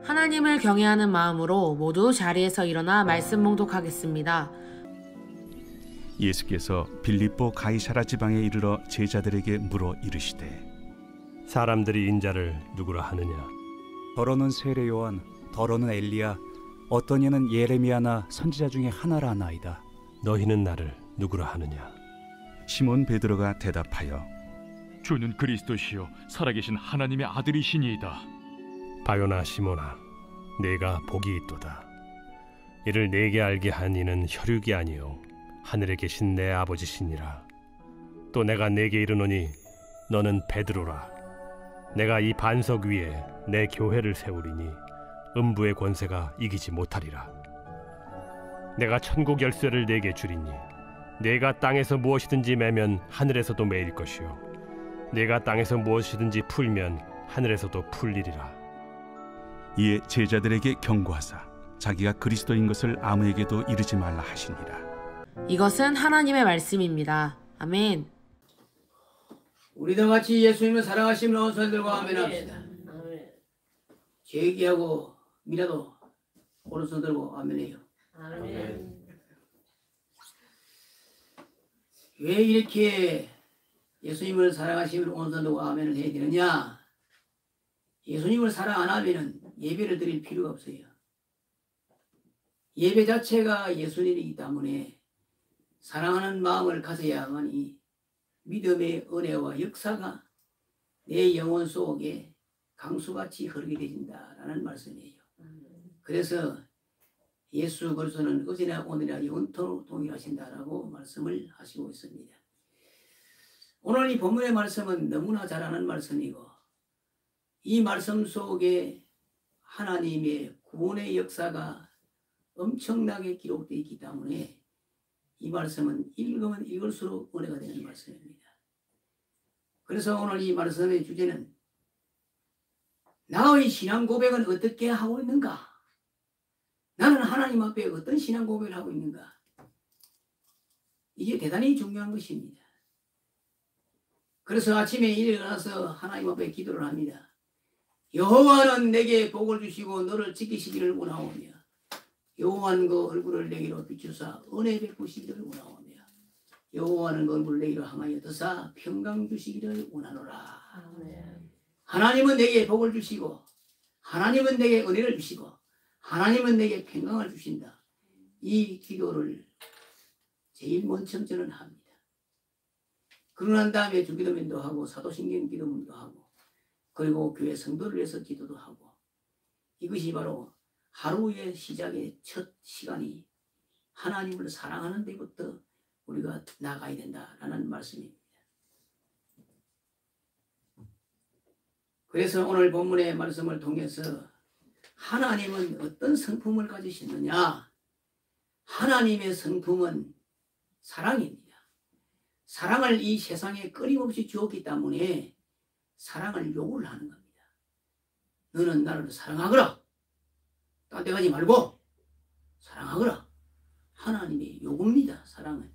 하나님을 경외하는 마음으로 모두 자리에서 일어나 말씀 봉독하겠습니다. 예수께서 빌립보 가이사라 지방에 이르러 제자들에게 물어 이르시되 사람들이 인자를 누구라 하느냐? 더러는 세례 요한, 더러는 엘리야, 어떤 이는 예레미야나 선지자 중에 하나라 하나이다. 너희는 나를 누구라 하느냐? 시몬 베드로가 대답하여 주는 그리스도시요 살아계신 하나님의 아들이시니이다. 바요나 시몬아, 네가 복이 있도다. 이를 네게 알게 한 이는 혈육이 아니요 하늘에 계신 내 아버지시니라. 또 내가 네게 이르노니 너는 베드로라. 내가 이 반석 위에 내 교회를 세우리니 음부의 권세가 이기지 못하리라. 내가 천국 열쇠를 네게 주리니 네가 땅에서 무엇이든지 매면 하늘에서도 매일 것이요 네가 땅에서 무엇이든지 풀면 하늘에서도 풀리리라. 이에 제자들에게 경고하사 자기가 그리스도인 것을 아무에게도 이르지 말라 하시니라. 이것은 하나님의 말씀입니다. 아멘. 우리도 같이 예수님을 사랑하시는 오른손들고 아멘 합시다. 제기하고 미라도 오른손 들고 아멘 해요. 왜 이렇게 예수님을 사랑하시면 오른손 들고 아멘을 해야 되느냐? 예수님을 사랑 안 하면 예배를 드릴 필요가 없어요. 예배 자체가 예수님이기 때문에 사랑하는 마음을 가져야만이 믿음의 은혜와 역사가 내 영혼 속에 강수같이 흐르게 되진다라는 말씀이에요. 그래서 예수 그리스도는 어제나 오늘이나 영원토록 동일하신다라고 말씀을 하시고 있습니다. 오늘 이 본문의 말씀은 너무나 잘 아는 말씀이고 이 말씀 속에 하나님의 구원의 역사가 엄청나게 기록되어 있기 때문에 이 말씀은 읽으면 읽을수록 은혜가 되는 말씀입니다. 그래서 오늘 이 말씀의 주제는 나의 신앙 고백은 어떻게 하고 있는가? 나는 하나님 앞에 어떤 신앙 고백을 하고 있는가? 이게 대단히 중요한 것입니다. 그래서 아침에 일어나서 하나님 앞에 기도를 합니다. 여호와는 내게 복을 주시고 너를 지키시기를 원하오며 여호와는 그 얼굴을 내게로 비추사 은혜 베푸시기를 원하오며 여호와는 그 얼굴을 내게로 향하여 드사 평강 주시기를 원하노라. 하나님은 내게 복을 주시고 하나님은 내게 은혜를 주시고 하나님은 내게 평강을 주신다. 이 기도를 제일 먼저 저는 합니다. 그러고 난 다음에 주기도문도 하고 사도신경 기도문도 하고 그리고 교회 성도를 위해서 기도도 하고 이것이 바로 하루의 시작의 첫 시간이 하나님을 사랑하는 데부터 우리가 나가야 된다라는 말씀입니다. 그래서 오늘 본문의 말씀을 통해서 하나님은 어떤 성품을 가지셨느냐? 하나님의 성품은 사랑입니다. 사랑을 이 세상에 끊임없이 주었기 때문에 사랑을 요구를 하는 겁니다. 너는 나를 사랑하거라. 딴 데 가지 말고 사랑하거라. 하나님의 요구입니다. 사랑은.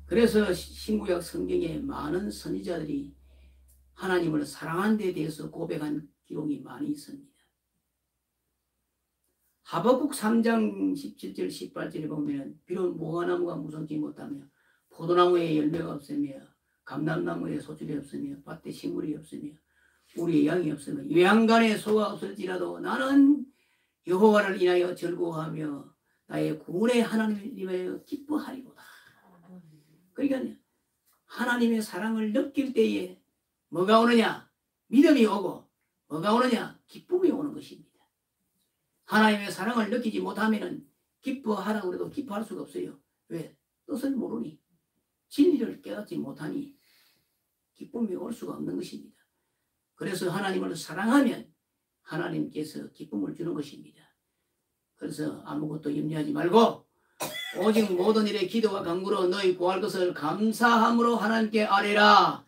그래서 신구약 성경에 많은 선지자들이 하나님을 사랑하는 데 대해서 고백한 기록이 많이 있습니다. 하박국 3장 17절 18절에 보면 비록 무화과나무가 무성치 못하며 포도나무에 열매가 없으며 감람나무에 소출이 없으며 밭에 식물이 없으며 우리의 양이 없으며 외양간에 소가 없을지라도 나는 여호와를 인하여 즐거워하며 나의 구원의 하나님을 기뻐하리로다. 그러니까 하나님의 사랑을 느낄 때에 뭐가 오느냐? 믿음이 오고 뭐가 오느냐? 기쁨이 오는 것입니다. 하나님의 사랑을 느끼지 못하면 기뻐하라고 해도 기뻐할 수가 없어요. 왜? 뜻을 모르니 진리를 깨닫지 못하니 기쁨이 올 수가 없는 것입니다. 그래서 하나님을 사랑하면 하나님께서 기쁨을 주는 것입니다. 그래서 아무것도 염려하지 말고 오직 모든 일에 기도와 간구로 너희 구할 것을 감사함으로 하나님께 아뢰라.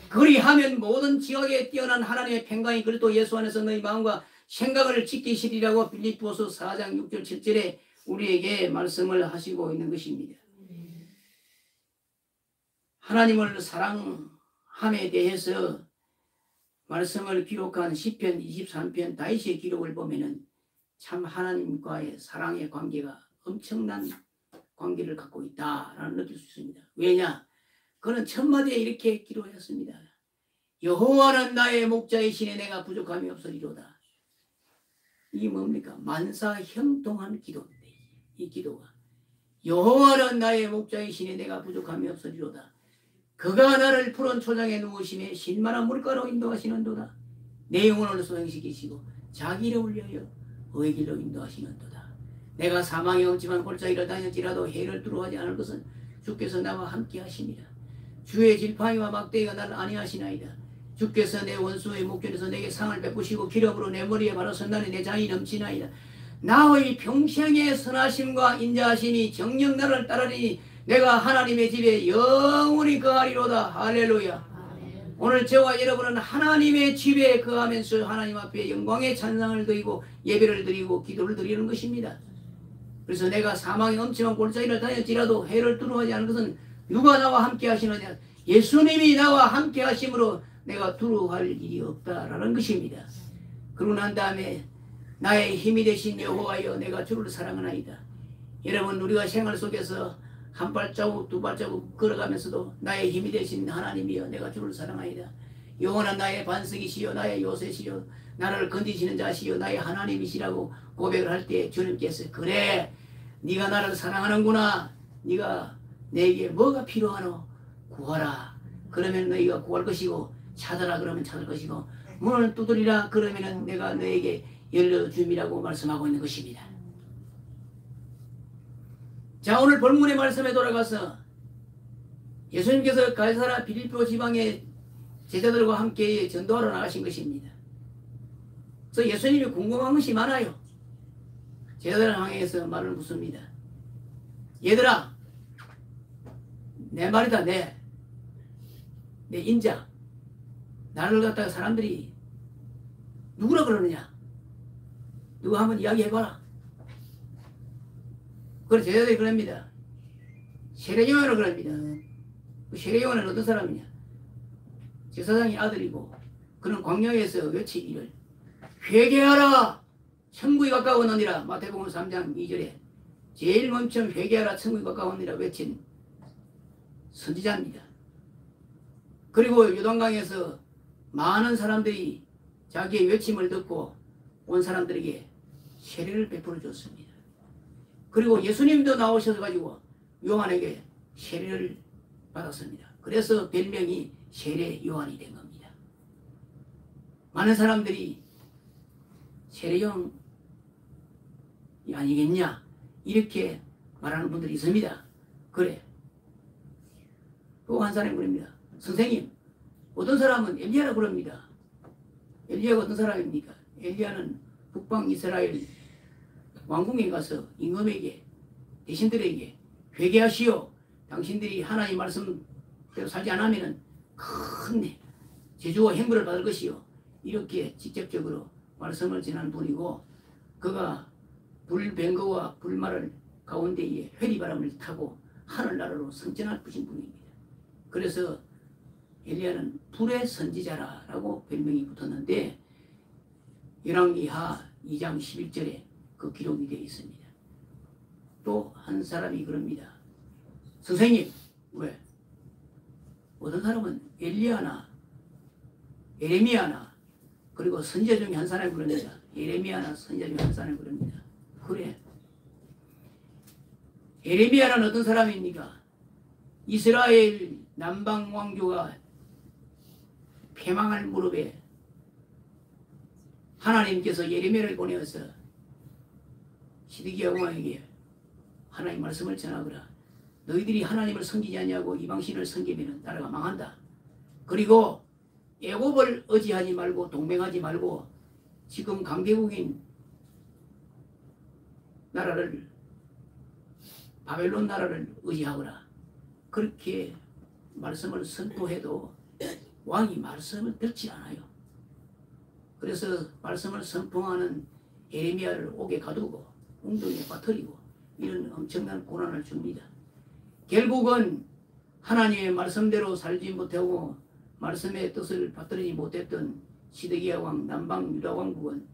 그리하면 모든 지각에 뛰어난 하나님의 평강이 그리스도 예수 안에서 너희 마음과 생각을 지키시리라고 빌립보서 4장 6절 7절에 우리에게 말씀을 하시고 있는 것입니다. 하나님을 사랑함에 대해서 말씀을 기록한 시편 23편 다윗의 기록을 보면은 참 하나님과의 사랑의 관계가 엄청난 관계를 갖고 있다라는 느낄 수 있습니다. 왜냐? 그는 첫마디에 이렇게 기도했습니다. 여호와는 나의 목자이시니 내가 부족함이 없으리로다. 이게 뭡니까? 만사 형통한 기도인데 이 기도가 여호와는 나의 목자이시니 내가 부족함이 없으리로다. 그가 나를 푸른 초장에 누우심에 신만한 물가로 인도하시는도다. 내 영혼을 소생시키시고 자기 이름을 위하여 의의 길로 인도하시는도다. 내가 사망의 엄침한 골짜기를 다녔지라도 해를 두려워하지 않을 것은 주께서 나와 함께 하시니라. 주의 질팡이와 막대기가 나를 안위하시나이다. 주께서 내 원수의 목전에서 내게 상을 베푸시고 기름으로 내 머리에 바르셨나니 내 장이 넘치나이다. 나의 평생의 선하심과 인자하심이 정녕 나를 따르니 내가 하나님의 집에 영원히 거하리로다. 할렐루야. 오늘 저와 여러분은 하나님의 집에 거하면서 하나님 앞에 영광의 찬양을 드리고 예배를 드리고 기도를 드리는 것입니다. 그래서 내가 사망의 엄침한 골짜기를 다녔지라도 해를 두려워하지 않은 것은 누가 나와 함께 하시느냐? 예수님이 나와 함께 하심으로 내가 두려워할 일이 없다라는 것입니다. 그러고 난 다음에 나의 힘이 되신 여호와여 내가 주를 사랑하나이다. 여러분 우리가 생활 속에서 한 발자국 두 발자국 걸어가면서도 나의 힘이 되신 하나님이여 내가 주를 사랑하이다. 영원한 나의 반석이시여 나의 요새시여 나를 건지시는 자시여 나의 하나님이시라고 고백을 할 때 주님께서 그래 네가 나를 사랑하는구나. 네가 내게 뭐가 필요하노? 구하라. 그러면 너희가 구할 것이고 찾아라 그러면 찾을 것이고 문을 두드리라 그러면 내가 너에게 열려줌이라고 말씀하고 있는 것입니다. 자, 오늘 본문의 말씀에 돌아가서 예수님께서 갈사라 빌립보 지방의 제자들과 함께 전도하러 나가신 것입니다. 그래서 예수님이 궁금한 것이 많아요. 제자들을 향해서 말을 묻습니다. 얘들아, 내 말이다. 내 인자. 나를 갖다가 사람들이 누구라 그러느냐? 누구 한번 이야기해봐라. 그래서 제자들이 그럽니다. 세례요한을 그럽니다. 그 세례요한은 어떤 사람이냐? 제사장의 아들이고 그는 광야에서 외치기를 회개하라 천국이 가까웠느니라. 마태복음 3장 2절에 제일 먼저 회개하라 천국이 가까웠느니라 외친 선지자입니다. 그리고 요단강에서 많은 사람들이 자기의 외침을 듣고 온 사람들에게 세례를 베풀어 줬습니다. 그리고 예수님도 나오셔서 가지고 요한에게 세례를 받았습니다. 그래서 별명이 세례 요한이 된 겁니다. 많은 사람들이 세례요한이 아니겠냐 이렇게 말하는 분들이 있습니다. 그래. 또 한 사람이 그럽니다. 선생님, 어떤 사람은 엘리야라고 그럽니다. 엘리야가 어떤 사람입니까? 엘리야는 북방 이스라엘 왕궁에 가서 임금에게 대신들에게 회개하시오. 당신들이 하나님 말씀대로 살지 않으면 큰 저주와 행벌을 받을 것이요. 이렇게 직접적으로 말씀을 전한 분이고 그가 불병거와 불말을 가운데에 회리바람을 타고 하늘나라로 승천할 것인 분입니다. 그래서 엘리야는 불의 선지자라고 별명이 붙었는데 열왕기하 2장 11절에 그 기록이 되어 있습니다. 또 한 사람이 그럽니다. 선생님, 왜? 어떤 사람은 엘리야나 예레미야나 그리고 선지자 중에 한 사람이 그럽니다. 예레미야나 선지자 중에 한 사람이 그럽니다. 그래. 예레미야는 어떤 사람입니까? 이스라엘 남방 왕조가 패망할 무렵에 하나님께서 예레미야를 보내어서 시드기야 왕에게 하나님 말씀을 전하거라. 너희들이 하나님을 섬기지 않냐고 이방신을 섬기면 나라가 망한다. 그리고 애굽을 의지하지 말고 동맹하지 말고 지금 강대국인 나라를 바벨론 나라를 의지하거라. 그렇게 말씀을 선포해도 왕이 말씀을 듣지 않아요. 그래서 말씀을 선포하는 예레미야를 옥에 가두고 웅덩이에 빠뜨리고 이런 엄청난 고난을 줍니다. 결국은 하나님의 말씀대로 살지 못하고 말씀의 뜻을 받들지 못했던 시드기야 왕 남방 유다 왕국은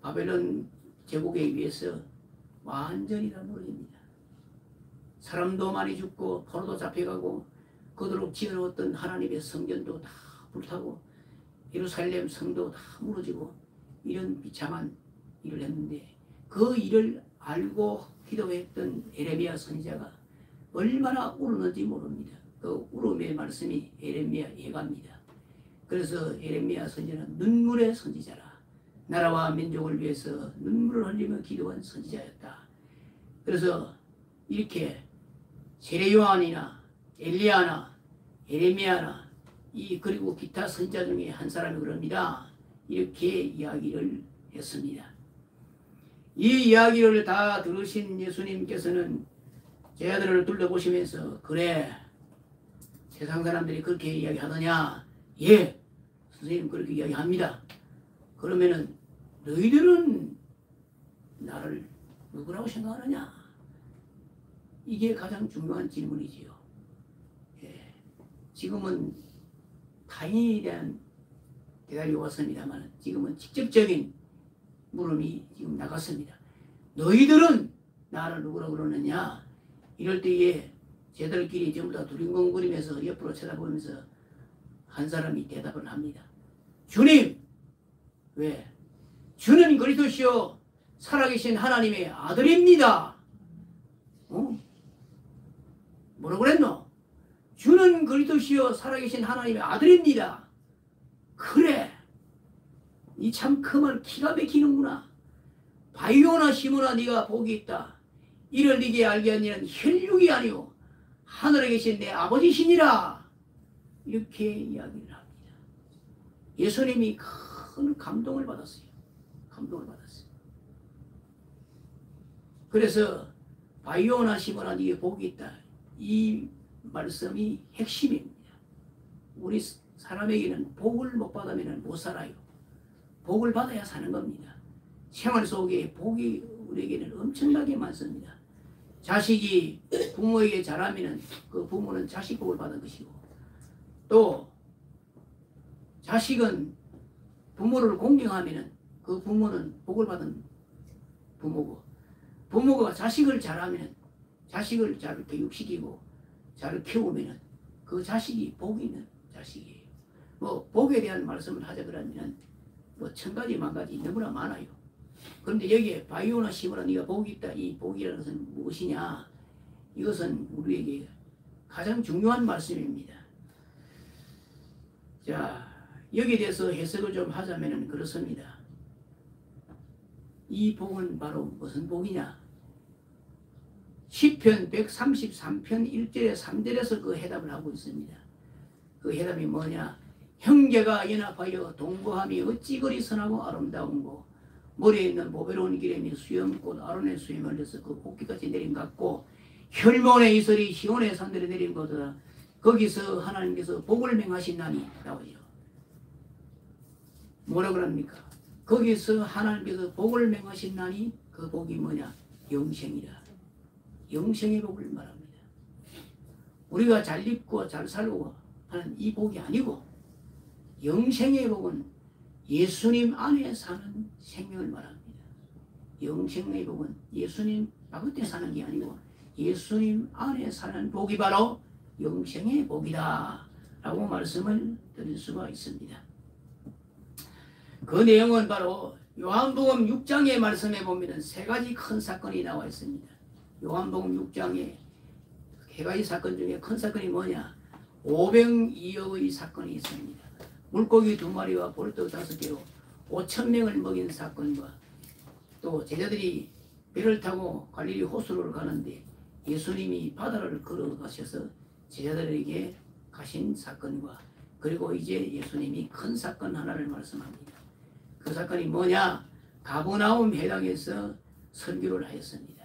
바벨론 제국에 의해서 완전히 다 무너집니다. 사람도 많이 죽고 포로도 잡혀가고 그토록 지어놓았던 하나님의 성전도 다 불타고 예루살렘 성도 다 무너지고 이런 비참한 일을 했는데 그 일을 알고 기도했던 에레미야 선지자가 얼마나 울었는지 모릅니다. 그 울음의 말씀이 에레미야 예가입니다. 그래서 에레미야 선지자는 눈물의 선지자라. 나라와 민족을 위해서 눈물을 흘리며 기도한 선지자였다. 그래서 이렇게 세례 요한이나 엘리야나 에레미야나 그리고 기타 선지자 중에 한 사람이 그럽니다. 이렇게 이야기를 했습니다. 이 이야기를 다 들으신 예수님께서는 제 아들을 둘러보시면서 그래 세상 사람들이 그렇게 이야기하더냐? 예, 선생님 그렇게 이야기합니다. 그러면은 너희들은 나를 누구라고 생각하느냐? 이게 가장 중요한 질문이지요. 예, 지금은 타인에 대한 대답이 왔습니다만 지금은 직접적인 물음이 지금 나갔습니다. 너희들은 나를 누구라고 그러느냐? 이럴 때에 쟤들끼리 전부 다 두리뭉거리면서 옆으로 쳐다보면서 한 사람이 대답을 합니다. 주님! 왜? 주는 그리스도시요 살아계신 하나님의 아들입니다. 뭐라고 그랬노? 주는 그리스도시요 살아계신 하나님의 아들입니다. 그래. 이 참 그 말 기가 막히는구나. 바이오나 시모나 네가 복이 있다. 이를 네게 알게 한 이는 혈육이 아니오 하늘에 계신 내 아버지시니라. 이렇게 이야기를 합니다. 예수님이 큰 감동을 받았어요. 감동을 받았어요. 그래서 바이오나 시모나 네게 복이 있다. 이 말씀이 핵심입니다. 우리 사람에게는 복을 못 받으면 못 살아요. 복을 받아야 사는 겁니다. 생활 속에 복이 우리에게는 엄청나게 많습니다. 자식이 부모에게 잘하면 그 부모는 자식 복을 받은 것이고 또 자식은 부모를 공경하면 그 부모는 복을 받은 부모고 부모가 자식을 잘하면 자식을 잘 교육시키고 잘 키우면 그 자식이 복이 있는 자식이에요. 뭐 복에 대한 말씀을 하자 그러면 뭐 천가지 만가지 너무나 많아요. 그런데 여기에 바이오나 시모나 네가 복이 있다. 이 복이라는 것은 무엇이냐? 이것은 우리에게 가장 중요한 말씀입니다. 자, 여기에 대해서 해석을 좀 하자면 그렇습니다. 이 복은 바로 무슨 복이냐? 시편 133편 1절에 3절에서 그 해답을 하고 있습니다. 그 해답이 뭐냐? 형제가 연합하여 동거함이 어찌 그리 선하고 아름다운고 머리에 있는 보배로운 기름이 수염꽃 아론의 수염을 내서 그 꽃기같이 내린 것 같고 혈몬의 이슬이 시온의 산들에 내린 것보다 거기서 하나님께서 복을 맹하신다니 나오죠. 뭐라고 합니까? 거기서 하나님께서 복을 맹하신다니 그 복이 뭐냐? 영생이라. 영생의 복을 말합니다. 우리가 잘 입고 잘 살고 하는 이 복이 아니고 영생의 복은 예수님 안에 사는 생명을 말합니다. 영생의 복은 예수님 바깥에 사는 게 아니고 예수님 안에 사는 복이 바로 영생의 복이다 라고 말씀을 드릴 수가 있습니다. 그 내용은 바로 요한복음 6장의 말씀에 보면 세 가지 큰 사건이 나와 있습니다. 요한복음 6장에 세 가지 사건 중에 큰 사건이 뭐냐? 오병이어의 사건이 있습니다. 물고기 2마리와 볼떡 5개로 5,000명을 먹인 사건과 또 제자들이 배를 타고 갈릴리 호수를 가는데 예수님이 바다를 걸어가셔서 제자들에게 가신 사건과 그리고 이제 예수님이 큰 사건 하나를 말씀합니다. 그 사건이 뭐냐? 가버나움 회당에서 설교를 하였습니다.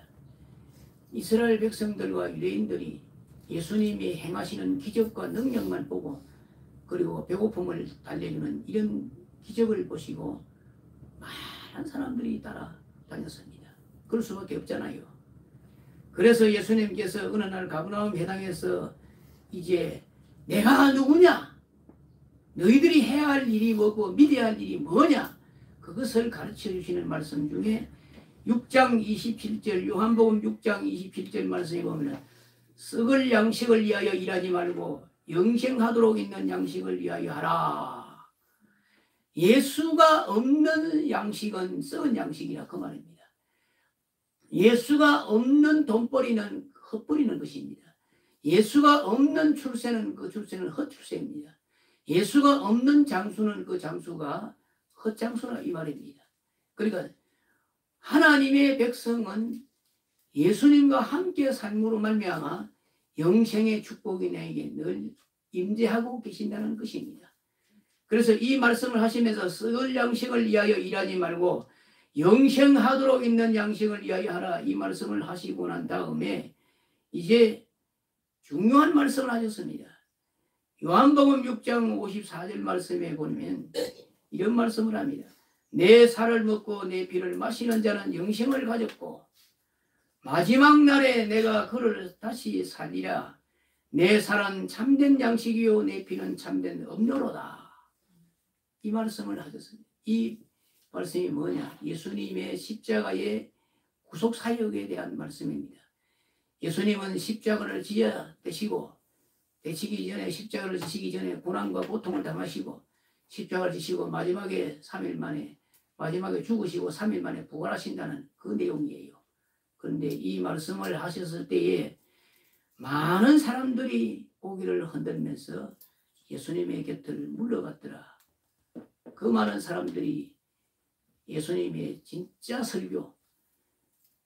이스라엘 백성들과 유대인들이 예수님이 행하시는 기적과 능력만 보고 그리고 배고픔을 달래주는 이런 기적을 보시고 많은 사람들이 따라다녔습니다. 그럴 수밖에 없잖아요. 그래서 예수님께서 어느 날 가버나움 회당에서 이제 내가 누구냐? 너희들이 해야 할 일이 뭐고 믿어야 할 일이 뭐냐, 그것을 가르쳐 주시는 말씀 중에 6장 27절, 요한복음 6장 27절 말씀에 보면 썩을 양식을 위하여 일하지 말고 영생하도록 있는 양식을 위하여 하라. 예수가 없는 양식은 썩은 양식이라 그 말입니다. 예수가 없는 돈벌이는 헛벌이는 것입니다. 예수가 없는 출세는 그 출세는 헛출세입니다. 예수가 없는 장수는 그 장수가 헛장수라 이 말입니다. 그러니까 하나님의 백성은 예수님과 함께 삶으로 말미암아 영생의 축복이 내게 늘 임재하고 계신다는 것입니다. 그래서 이 말씀을 하시면서 썩을 양식을 위하여 일하지 말고 영생하도록 있는 양식을 위하여 하라, 이 말씀을 하시고 난 다음에 이제 중요한 말씀을 하셨습니다. 요한복음 6장 54절 말씀에 보면 이런 말씀을 합니다. 내 살을 먹고 내 피를 마시는 자는 영생을 가졌고 마지막 날에 내가 그를 다시 살리라. 내 살은 참된 양식이요 내 피는 참된 음료로다. 이 말씀을 하셨습니다. 이 말씀이 뭐냐? 예수님의 십자가의 구속사역에 대한 말씀입니다. 예수님은 십자가를 지시기 전에 십자가를 지시기 전에 고난과 고통을 당하시고 십자가를 지시고 마지막에 3일 만에 마지막에 죽으시고 3일 만에 부활하신다는 그 내용이에요. 그런데 이 말씀을 하셨을 때에 많은 사람들이 고개를 흔들면서 예수님의 곁을 물러갔더라. 그 많은 사람들이 예수님의 진짜 설교,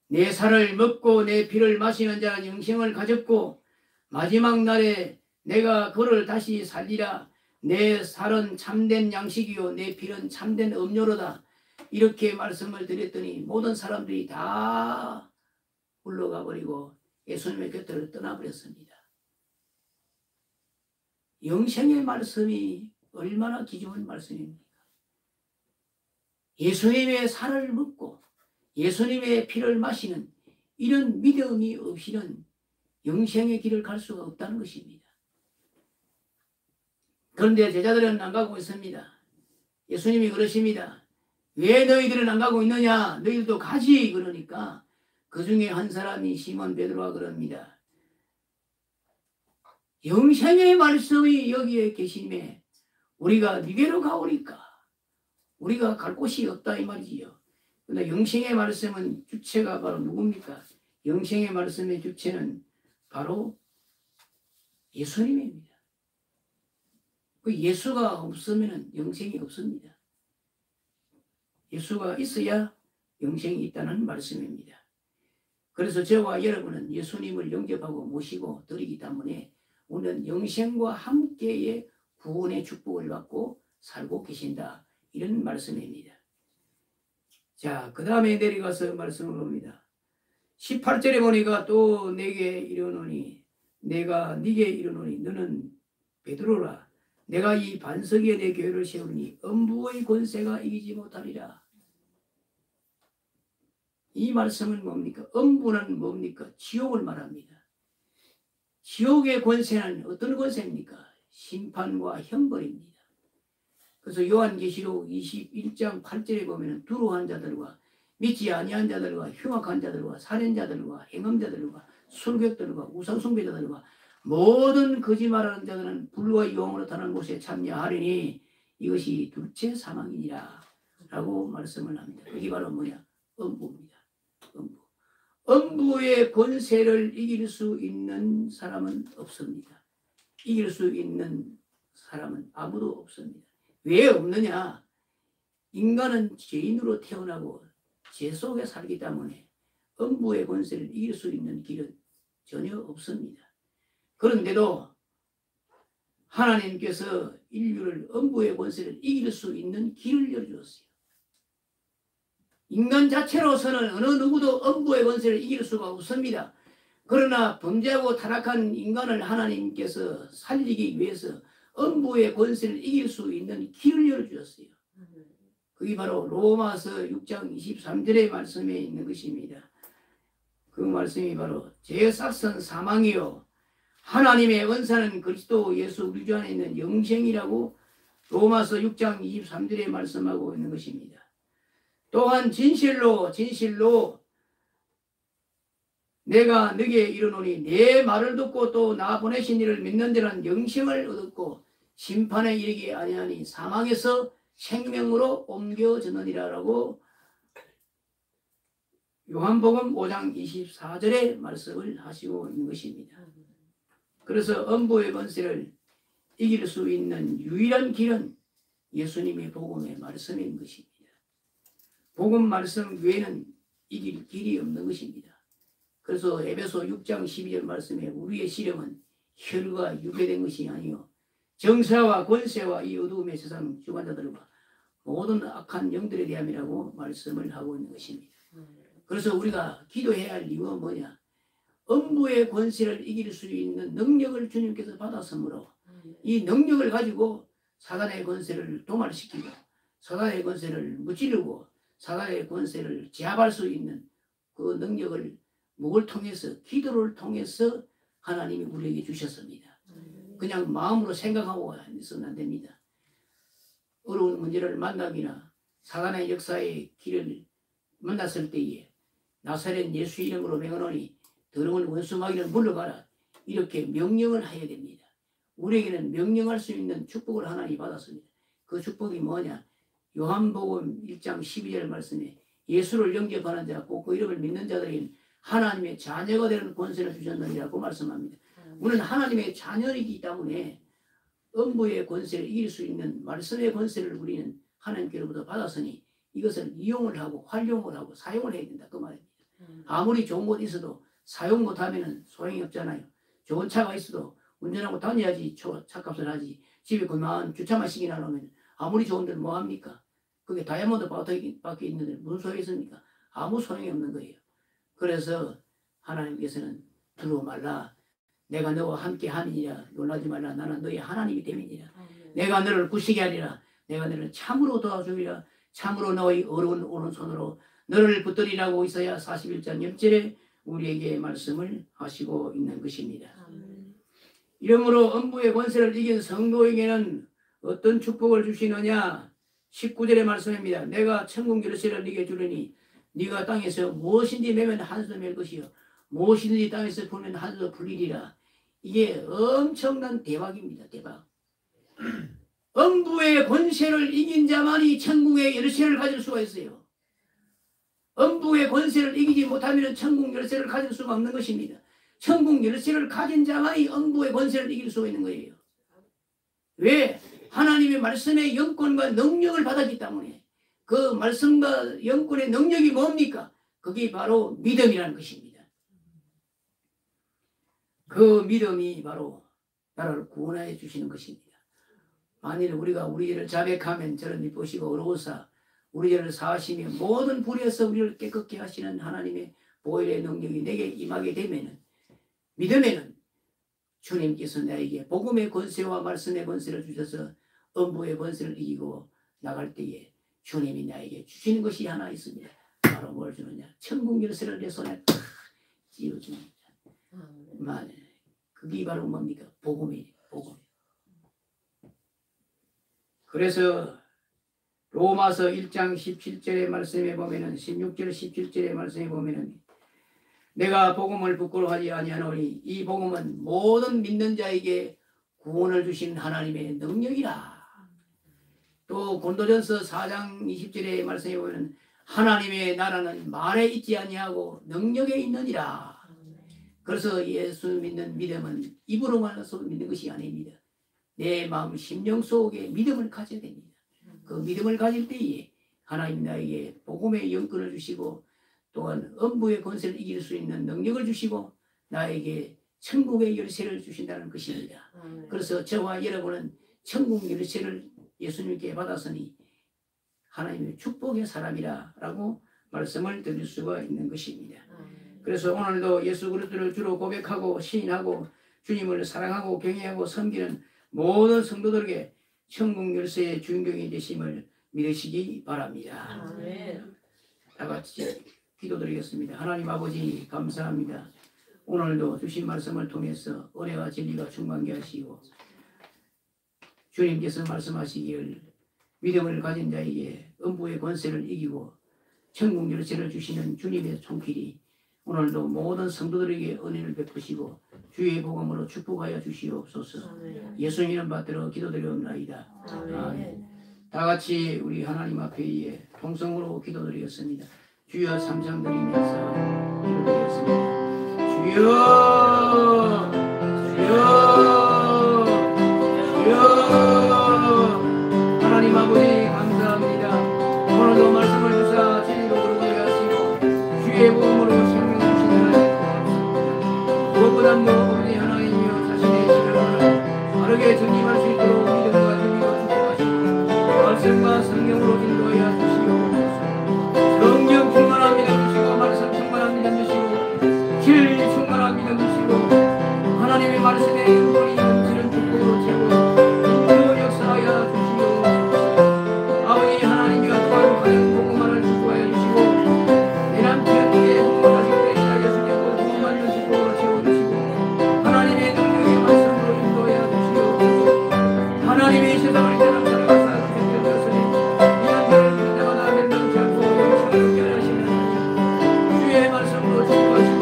내 살을 먹고 내 피를 마시는 자는 영생을 가졌고 마지막 날에 내가 그를 다시 살리라. 내 살은 참된 양식이요 내 피는 참된 음료로다. 이렇게 말씀을 드렸더니 모든 사람들이 다 물러가 버리고 예수님의 곁을 떠나버렸습니다. 영생의 말씀이 얼마나 귀중한 말씀입니까? 예수님의 살을 먹고 예수님의 피를 마시는 이런 믿음이 없이는 영생의 길을 갈 수가 없다는 것입니다. 그런데 제자들은 안 가고 있습니다. 예수님이 그러십니다. 왜 너희들은 안 가고 있느냐? 너희들도 가지. 그러니까 그 중에 한 사람이 시몬 베드로가 그럽니다. 영생의 말씀이 여기에 계심에 우리가 니게로 가오리까? 우리가 갈 곳이 없다 이 말이지요. 그런데 영생의 말씀은 주체가 바로 누굽니까? 영생의 말씀의 주체는 바로 예수님입니다. 그 예수가 없으면 영생이 없습니다. 예수가 있어야 영생이 있다는 말씀입니다. 그래서 저와 여러분은 예수님을 영접하고 모시고 드리기 때문에 우리는 영생과 함께의 구원의 축복을 받고 살고 계신다. 이런 말씀입니다. 자, 그 다음에 내려가서 말씀을 봅니다. 18절에 보니까 또 내게 이르노니 내가 네게 이르노니 너는 베드로라. 내가 이 반석 위에 내 교회를 세우니 음부의 권세가 이기지 못하리라. 이 말씀은 뭡니까? 음부는 뭡니까? 지옥을 말합니다. 지옥의 권세는 어떤 권세입니까? 심판과 형벌입니다. 그래서 요한계시록 21장 8절에 보면 두루한 자들과 믿지 아니한 자들과 흉악한 자들과 살인자들과 행음자들과 술객들과 우상숭배자들과 모든 거짓말하는 자들은 불과 유황으로 타는 곳에 참여하리니 이것이 둘째 사망이니라 라고 말씀을 합니다. 이게 바로 뭐냐? 음부입니다. 음부. 음부의 권세를 이길 수 있는 사람은 없습니다. 이길 수 있는 사람은 아무도 없습니다. 왜 없느냐? 인간은 죄인으로 태어나고 죄 속에 살기 때문에 음부의 권세를 이길 수 있는 길은 전혀 없습니다. 그런데도 하나님께서 인류를 음부의 권세를 이길 수 있는 길을 열어주었어요. 인간 자체로서는 어느 누구도 음부의 권세를 이길 수가 없습니다. 그러나 범죄하고 타락한 인간을 하나님께서 살리기 위해서 음부의 권세를 이길 수 있는 길을 열어주었어요. 그게 바로 로마서 6장 23절의 말씀에 있는 것입니다. 그 말씀이 바로 죄의 삭은 사망이요 하나님의 은사는 그리스도 예수 우리 주 안에 있는 영생이라고 로마서 6장 23절에 말씀하고 있는 것입니다. 또한 진실로 내가 너희에게 이르노니 내 말을 듣고 또 나 보내신 이를 믿는 자는 영생을 얻었고 심판에 이르게 아니하니 사망에서 생명으로 옮겨졌느니라라고 요한복음 5장 24절에 말씀을 하시고 있는 것입니다. 그래서 음부의 권세를 이길 수 있는 유일한 길은 예수님의 복음의 말씀인 것입니다. 복음 말씀 외에는 이길 길이 없는 것입니다. 그래서 에베소 6장 12절 말씀에 우리의 시력은 혈과 육에된 것이 아니요 정사와 권세와 이 어두움의 세상 주관자들과 모든 악한 영들에 대함이라고 말씀을 하고 있는 것입니다. 그래서 우리가 기도해야 할 이유가 뭐냐? 음부의 권세를 이길 수 있는 능력을 주님께서 받았으므로 이 능력을 가지고 사단의 권세를 도말시키고 사단의 권세를 무찌르고 사단의 권세를 제압할 수 있는 그 능력을 뭘 통해서 기도를 통해서 하나님이 우리에게 주셨습니다. 그냥 마음으로 생각하고 있어서는 안 됩니다. 어려운 문제를 만나기나 사단의 역사의 길을 만났을 때에 나사렛 예수 이름으로 명하노니 더러운 원수 마귀를 물러가라 이렇게 명령을 해야 됩니다. 우리에게는 명령할 수 있는 축복을 하나님이 받았습니다. 그 축복이 뭐냐? 요한복음 1장 12절 말씀에 예수를 영접하는 자 꼭 그 이름을 믿는 자들에게는 하나님의 자녀가 되는 권세를 주셨느니라고 말씀합니다. 우리는 하나님의 자녀이기 때문에 음부의 권세를 이길 수 있는 말씀의 권세를 우리는 하나님께로부터 받았으니 이것을 이용을 하고 활용을 하고 사용을 해야 된다 그 말입니다. 아무리 좋은 곳 있어도 사용 못하면 소용이 없잖아요. 좋은 차가 있어도 운전하고 다녀야지 차값을 하지. 집에 그만 주차만 시키나 놓으면 아무리 좋은 데는 뭐합니까? 그게 다이아몬드 밖에 있는데 무슨 소용이 있습니까? 아무 소용이 없는 거예요. 그래서 하나님께서는 두려워 말라. 내가 너와 함께 함이니라. 놀라지 말라. 나는 너의 하나님이 됨이니라. 내가 너를 구시게 하리라. 내가 너를 참으로 도와주리라. 참으로 너의 어려운 오른손으로 너를 붙들이라고 이사야 41장 10절에 우리에게 말씀을 하시고 있는 것입니다. 이러므로 음부의 권세를 이긴 성도에게는 어떤 축복을 주시느냐? 19절의 말씀입니다. 내가 천국 열쇠를 네게 주리니 네가 땅에서 무엇인지 매면 한 수도 맬 것이요 무엇이든지 땅에서 풀면 한 수도 풀리리라. 이게 엄청난 대박입니다. 대박. 음부의 권세를 이긴 자만이 천국의 열쇠를 가질 수가 있어요. 음부의 권세를 이기지 못하면 천국 열쇠를 가질 수가 없는 것입니다. 천국 열쇠를 가진 자만이 음부의 권세를 이길 수 있는 거예요. 왜? 하나님의 말씀의 영권과 능력을 받았기 때문에. 그 말씀과 영권의 능력이 뭡니까? 그게 바로 믿음이라는 것입니다. 그 믿음이 바로 나라를 구원하여 주시는 것입니다. 만일 우리가 우리 죄를 자백하면 저를 미쁘시고 어려우사 우리 죄를 사하시며 모든 불의에서 우리를 깨끗게 하시는 하나님의 보혈의 능력이 내게 임하게 되면은 믿음에는 주님께서 나에게 복음의 권세와 말씀의 권세를 주셔서 음부의 권세를 이기고 나갈 때에 주님이 나에게 주시는 것이 하나 있습니다. 바로 뭘 주느냐? 천국 열쇠를 내 손에 탁 쥐어줍니다. 그게 바로 뭡니까? 복음이에요. 복음. 그래서 로마서 1장 17절의 말씀에 보면은 16절 17절의 말씀에 보면은 내가 복음을 부끄러워하지 아니하노니 이 복음은 모든 믿는 자에게 구원을 주신 하나님의 능력이라. 또 고린도전서 4장 20절의 말씀에 보면 하나님의 나라는 말에 있지 아니하고 능력에 있느니라. 그래서 예수 믿는 믿음은 입으로만서 믿는 것이 아닙니다. 내 마음 심령 속에 믿음을 가져야 됩니다. 그 믿음을 가질 때에 하나님 나에게 복음의 영권을 주시고 또한 음부의 권세를 이길 수 있는 능력을 주시고 나에게 천국의 열쇠를 주신다는 것입니다. 그래서 저와 여러분은 천국 열쇠를 예수님께 받았으니 하나님의 축복의 사람이라고 말씀을 드릴 수가 있는 것입니다. 그래서 오늘도 예수 그리스도를 주로 고백하고 시인하고 주님을 사랑하고 경외하고 섬기는 모든 성도들에게 천국 열쇠의 주인공이 되심을 믿으시기 바랍니다. 다 같이 기도드리겠습니다. 하나님 아버지 감사합니다. 오늘도 주신 말씀을 통해서 은혜와 진리가 충만케 하시고 주님께서 말씀하시기를 믿음을 가진 자에게 음부의 권세를 이기고 천국 열쇠를 주시는 주님의 손길이 오늘도 모든 성도들에게 은혜를 베푸시고 주의 복음으로 축복하여 주시옵소서. 예수님 이름 받들어 기도드리옵나이다. 아멘. 다 같이 우리 하나님 앞에 통성으로 기도드리겠습니다. 주여 삼창드리면서 기도드리겠습니다. 주여 주여 주여 하나님 아버지 감사합니다. 오늘도 말씀을 주사 진리로 그러게 하시고 주의 복음으로 생명을 주시는 하나님 무엇보다도 아버지 하나님이여 자신의 시간을 바르게 전임할 수 있도록 믿음과 준비로 축복하시고 말씀과 성령으로 인도하여 주시옵소서. 성령 충만한 믿음 주시고 말씀 충만한 믿음 주시고 진리 충만한 믿음 주시고 하나님의 말씀에 은권이 넘치는 축복으로 채워 인도 역사하여 주시옵소서. 아버지 하나님이여 또한 가정 복음만을 축복하여 주시고 내 남편에게 부모 자식들에게 알려주시고 복음만 축복으로 채워주시고 하나님의 능력의 말씀으로 인도하여 주시옵소서. 하나님의 세상을 대남 살아가사 주셨으니 이한들을 주는 자마다 멸망치 않고 영생을 얻게 하시는 하나님 주의 말씀으로 축복하시고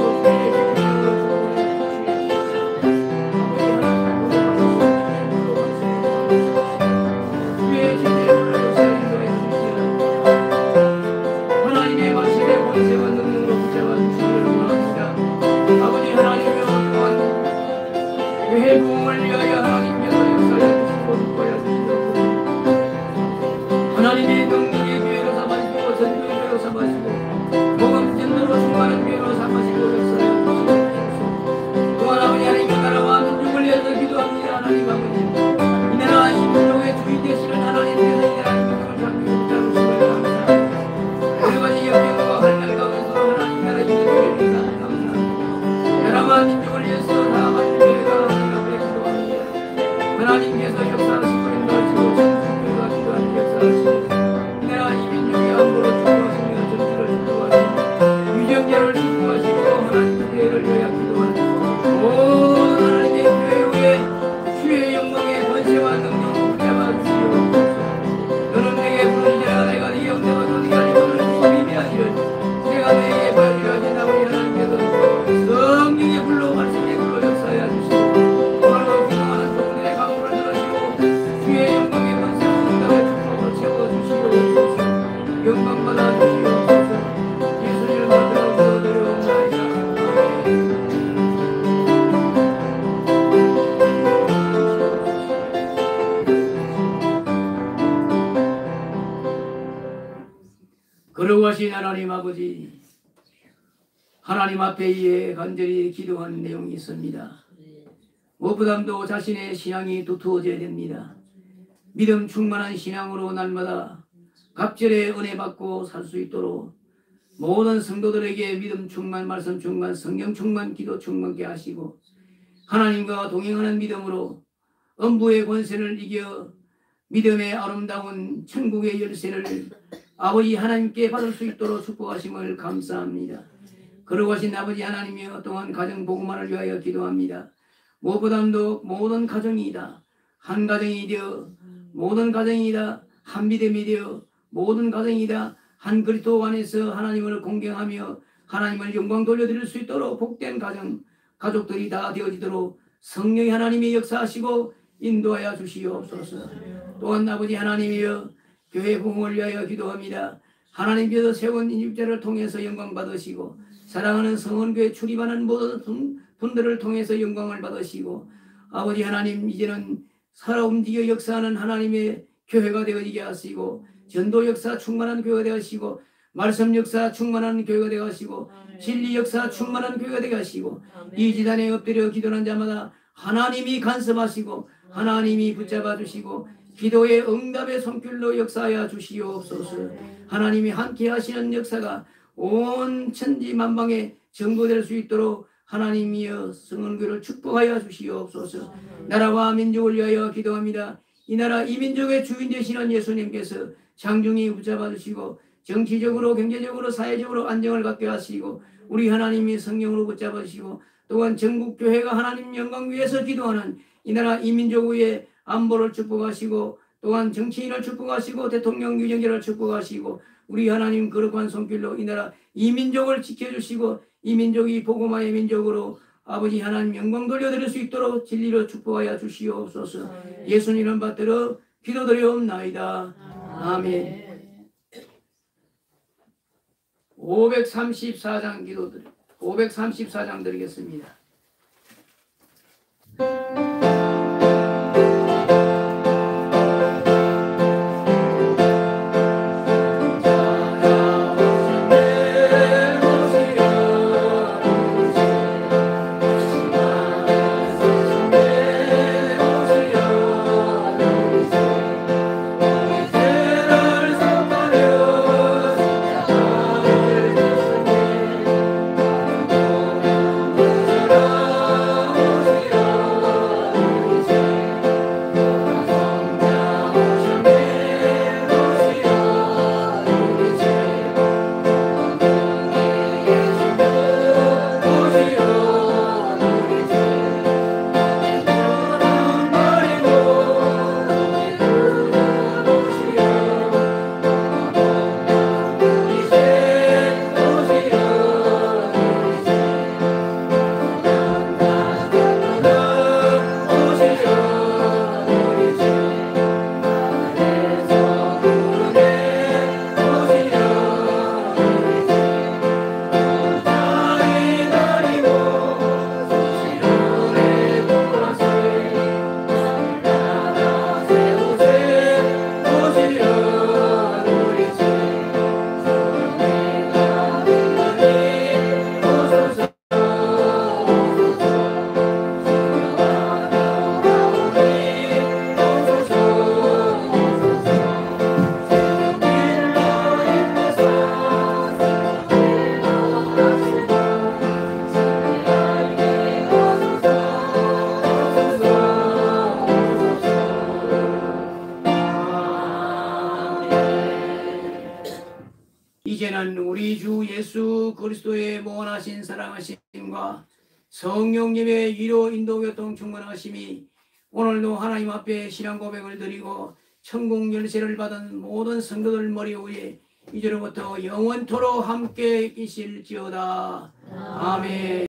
주의 기쁨으로 하나님의 말씀에 권세와 능력으로 붙잡아 주시기를 원합니다. 아버지 하나님의 또한 교회 부흥을 위하여 하나님께서 역사하여 주시고 축복하여 주시옵소서. 하나님의 능력의 교회로 삼으시고 전도의 교회로 삼으시고 복음 전도로 충만한 교회로 삼으시고 역사하여 주시옵소서. 또한 아버지 하나님의 나라와 민족을 위해서 기도합니다. 하나님 아버지 이 나라 이 민족의 주인 되시는 하나님께서 이 나라 이 민족을 잡고 붙잡으시기를 감사합니다. 여러 가지 역경과 환난 가운데서 하나님 나라 이 민족을 위해서 감사합니다. 나라와 민족을 위해서 나아가는 교회가 하나님 앞에 기도합니다. 하나님께서 역사하시고 인도하시고 천국교회가 기도하는 역사하시고 이 나라 이 민족의 안보로 축복하시며 정치를 축복하시며 유정자를 축복하시고 하나님 교회를 위하여 기도하시고 모든 하나님의 교회 위에 주의 영광의 권세와 능력을 붙잡아 주시옵소서. 너는 내게 부르시라 내가 네 영광을 너희가 아니고는 비밀하시를 내가 너에게 밝히라 된다고 하나님께서 성령의 불로 말씀의 불로 역사하여 주시고 오늘도 기도하는 종들의 강구를 들으시고 주의 영광의 권세와 능력을 축복으로 채워주시옵소서. 영광 받아 주시옵소서. 예수님을 받들어 기도드리옵나이다. 거룩하신 하나님 아버지 하나님 앞에 간절히 기도하는 내용이 있습니다. 무엇보다도 자신의 신앙이 두터워져야 됩니다. 믿음 충만한 신앙으로 날마다 갑절의 은혜 받고 살 수 있도록 모든 성도들에게 믿음 충만, 말씀 충만, 성령 충만, 기도 충만케 하시고 하나님과 동행하는 믿음으로 음부의 권세를 이겨 믿음의 아름다운 천국의 열쇠를 아버지 하나님께 받을 수 있도록 축복하심을 감사합니다. 거룩하신 아버지 하나님이여 또한 가정 복음만을 위하여 기도합니다. 무엇보다도 모든 가정이다 한 가정이되어 모든 가정이다 한 믿음이 되어 모든 가정이다 한 그리스도 안에서 하나님을 공경하며 하나님을 영광 돌려드릴 수 있도록 복된 가정 가족들이 다 되어지도록 성령의 하나님이 역사하시고 인도하여 주시옵소서. 또한 아버지 하나님이여 교회 부흥을 위하여 기도합니다. 하나님께서 세운 인육자를 통해서 영광 받으시고 사랑하는 성원교회 출입하는 모든 분들을 통해서 영광을 받으시고 아버지 하나님 이제는 살아 움직여 역사하는 하나님의 교회가 되어지게 하시고 전도 역사 충만한 교회가 되어지고 말씀 역사 충만한 교회가 되어지고 진리 역사 충만한 교회가 되게 하시고 이 지단에 엎드려 기도하는 자마다 하나님이 간섭하시고 하나님이 붙잡아 주시고 기도의 응답의 손길로 역사하여 주시옵소서. 하나님이 함께 하시는 역사가 온 천지 만방에 전거될 수 있도록 하나님이여 성원교를 축복하여 주시옵소서. 나라와 민족을 위하여 기도합니다. 이 나라 이 민족의 주인 되시는 예수님께서 장중히 붙잡아 주시고 정치적으로 경제적으로 사회적으로 안정을 갖게 하시고 우리 하나님이 성령으로 붙잡아 주시고 또한 전국교회가 하나님 영광 위에서 기도하는 이 나라 이 민족 위에 안보를 축복하시고 또한 정치인을 축복하시고 대통령 유정자를 축복하시고 우리 하나님 거룩한 손길로 이 나라 이 민족을 지켜주시고 이 민족이 복음화의 민족으로 아버지 하나님 영광 돌려드릴 수 있도록 진리로 축복하여 주시옵소서. 예수님 이름 받들어 기도드리옵나이다. 아멘. 534장 기도드리 534장 드리겠습니다. 이제는 우리 주 예수 그리스도의 무한하신 사랑하심과 성령님의 위로 인도 교통 충만하심이 오늘도 하나님 앞에 신앙 고백을 드리고 천국 열쇠를 받은 모든 성도들 머리 위에 이제로부터 영원토록 함께 계실지어다. 아멘.